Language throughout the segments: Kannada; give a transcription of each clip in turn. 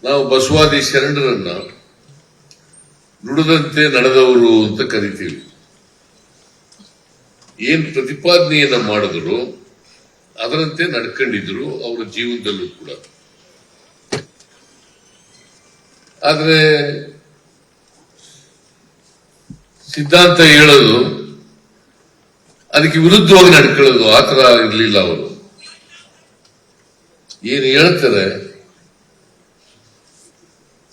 ನಾವು ಬಸವಾದಿ ಶರಣರನ್ನ ನುಡಿದಂತೆ ನಡೆದವರು ಅಂತ ಕರಿತೀವಿ. ಏನ್ ಪ್ರತಿಪಾದನೆಯನ್ನ ಮಾಡಿದ್ರು ಅದರಂತೆ ನಡ್ಕೊಂಡಿದ್ರು ಅವರ ಜೀವನದಲ್ಲೂ ಕೂಡ. ಆದ್ರೆ ಸಿದ್ಧಾಂತ ಹೇಳೋದು ಅದಕ್ಕೆ ವಿರುದ್ಧವಾಗಿ ನಡ್ಕೊಳ್ಳೋದು ಆತರ ಇರಲಿಲ್ಲ. ಅವರು ಏನು ಹೇಳ್ತಾರೆ,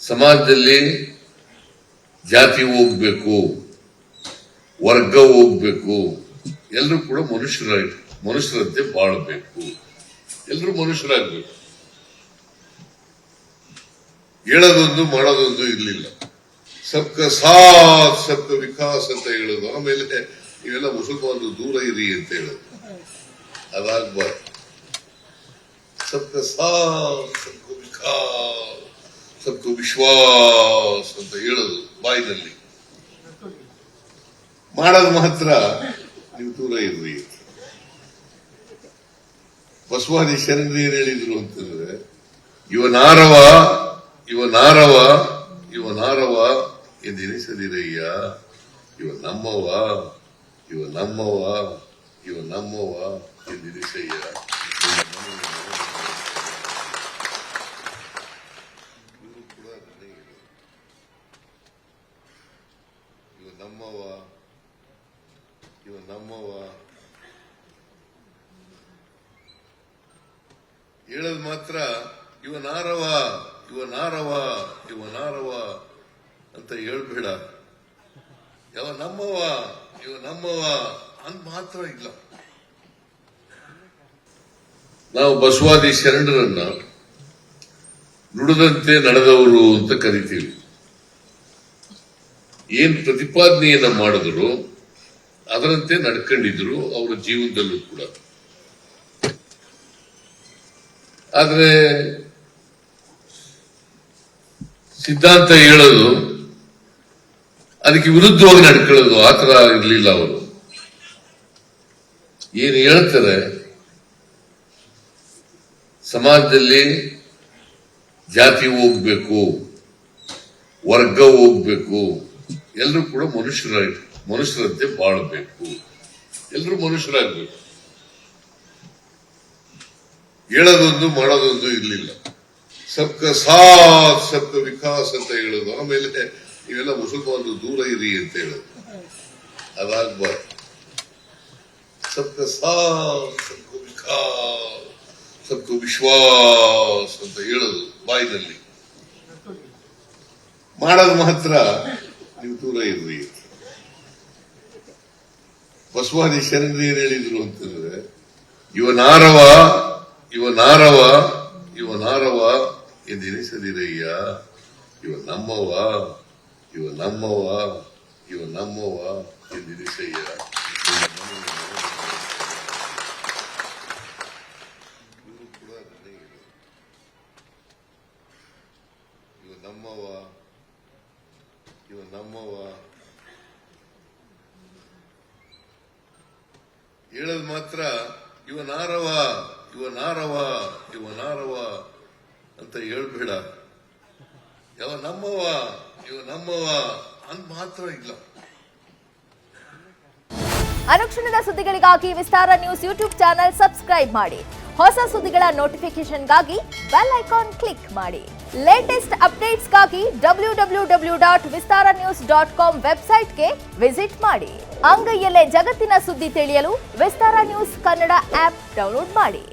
ಸಮಾಜದಲ್ಲಿ ಜಾತಿ ಹೋಗ್ಬೇಕು, ವರ್ಗ ಹೋಗ್ಬೇಕು, ಎಲ್ಲರೂ ಕೂಡ ಮನುಷ್ಯರಂತೆ ಬಾಳಬೇಕು, ಎಲ್ಲರೂ ಮನುಷ್ಯರಾಗಬೇಕು. ಹೇಳೋದೊಂದು ಮಾಡೋದೊಂದು ಇರ್ಲಿಲ್ಲ. ಸಬ್ಕ ಸಾಥ್ ಸಬ್ಕ ವಿಕಾಸ್ ಅಂತ ಹೇಳೋದು. ಆಮೇಲೆ ಇವೆಲ್ಲ ಮುಸಲ್ಮಾನರು ದೂರ ಇರಿ ಅಂತ ಹೇಳೋದು. ಅದಾಗಬಾರ್ದು. ಸಬ್ಕ ಸಾಥ್ ಸಬ್ಕ ವಿಕಾಸ್ ಸಬ್ಕ ವಿಶ್ವಾಸ್ ಅಂತ ಹೇಳೋದು ಬಾಯಿನಲ್ಲಿ. ಮಾಡೋದು ಮಾತ್ರ ನೀವು ದೂರ ಇರ್ರಿ. ಬಸವಾದಿ ಶರಣರು ಏನ್ ಹೇಳಿದ್ರು ಅಂತಂದ್ರೆ, ಇವನಾರವ ಇವನಾರವ ಇವನಾರವ ಎಂದೆನಿಸದಿರಯ್ಯ, ಇವ ನಮ್ಮವ ಇವ ನಮ್ಮವ ಇವ ನಮ್ಮವ ಎಂದೆನಿಸಯ್ಯ. ಇವ ನಮ್ಮವ ಇವ ನಮ್ಮವ ಹೇಳದ್ ಮಾತ್ರ ಇವನಾರವ ಇವನಾರವ ಇವನಾರವ ಅಂತ ಹೇಳ್ಬೇಡ. ಯಾವ ನಮ್ಮವ ಇವ ನಮ್ಮವ ಅಂತ ಮಾತ್ರ ಇಲ್ಲ. ನಾವು ಬಸವಾದಿ ಶರಣರನ್ನ ನುಡಿದಂತೆ ನಡೆದವರು ಅಂತ ಕರಿತೀವಿ. ಏನ್ ಪ್ರತಿಪಾದನೆಯನ್ನ ಮಾಡಿದ್ರು ಅದರಂತೆ ನಡ್ಕೊಂಡಿದ್ರು ಅವರ ಜೀವನದಲ್ಲೂ ಕೂಡ. ಆದ್ರೆ ಸಿದ್ಧಾಂತ ಹೇಳೋದು ಅದಕ್ಕೆ ವಿರುದ್ಧವಾಗಿ ನಡ್ಕೊಳ್ಳೋದು ಆತರ ಇರಲಿಲ್ಲ. ಅವರು ಏನು ಹೇಳ್ತಾರೆ, ಸಮಾಜದಲ್ಲಿ ಜಾತಿ ಹೋಗ್ಬೇಕು, ವರ್ಗ ಹೋಗ್ಬೇಕು, ಎಲ್ಲರೂ ಕೂಡ ಮನುಷ್ಯರಂತೆ ಬಾಳಬೇಕು, ಎಲ್ಲರೂ ಮನುಷ್ಯರಾಗಬೇಕು. ಹೇಳೋದೊಂದು ಮಾಡೋದೊಂದು ಇರ್ಲಿಲ್ಲ. ಸಬ್ಕ ಸಾಥ್ ಸಬ್ಕ ವಿಕಾಸ್ ಅಂತ ಹೇಳೋದು. ಆಮೇಲೆ ಇವೆಲ್ಲ ಮುಸಲ್ಮಾನರು ದೂರ ಇರಿ ಅಂತ ಹೇಳೋದು. ಅದಾಗಬಾರ್ದು. ಸಬ್ಕ ಸಾಥ್ ಸಬ್ಕ ವಿಕಾಸ್ ಸಬ್ಕ ವಿಶ್ವಾಸ್ ಅಂತ ಹೇಳೋದು ಬಾಯಿನಲ್ಲಿ. ಮಾಡೋದು ಮಾತ್ರ ನೀವು ದೂರ ಇರ್ರಿ. ಬಸವಾದಿ ಶರಣರು ಏನ್ ಹೇಳಿದ್ರು ಅಂತಂದ್ರೆ, ಇವನಾರವ ಇವನಾರವ ಇವನಾರವ ಎಂದೆನಿಸದಿರಯ್ಯ, ಇವ ನಮ್ಮವ ಇವ ನಮ್ಮವ ಇವ ನಮ್ಮವ ಎಂದೆನಿಸಯ್ಯ. ಇವ ನಮ್ಮವ ಇವ ನಮ್ಮವ ಹೇಳದ್ ಮಾತ್ರ ಇವನಾರವ ಇವನಾರವ ಇವನಾರವ ಅಂತ ಹೇಳ್ಬೇಡ. ಯಾವ ನಮ್ಮವ ಇವ ನಮ್ಮವ ಅಂತ ಮಾತ್ರ ಇಲ್ಲ. ಅನುಕ್ಷಣದ ಸುದ್ದಿಗಳಿಗಾಗಿ ವಿಸ್ತಾರ ನ್ಯೂಸ್ ಯೂಟ್ಯೂಬ್ ಚಾನೆಲ್ ಸಬ್ಸ್ಕ್ರೈಬ್ ಮಾಡಿ. ಹೊಸ ಸುದ್ದಿಗಳ ನೋಟಿಫಿಕೇಶನ್ಗಾಗಿ ಬೆಲ್ ಐಕಾನ್ ಕ್ಲಿಕ್ ಮಾಡಿ. ಲೇಟೆಸ್ಟ್ ಅಪ್ಡೇಟ್ಸ್ಗಾಗಿ www.vistaranews.com ವೆಬ್ಸೈಟ್ಗೆ ವಿಸಿಟ್ ಮಾಡಿ. ಅಂಗೈಯಲ್ಲೇ ಜಗತ್ತಿನ ಸುದ್ದಿ ತಿಳಿಯಲು ವಿಸ್ತಾರ ನ್ಯೂಸ್ ಕನ್ನಡ ಆಪ್ ಡೌನ್ಲೋಡ್ ಮಾಡಿ.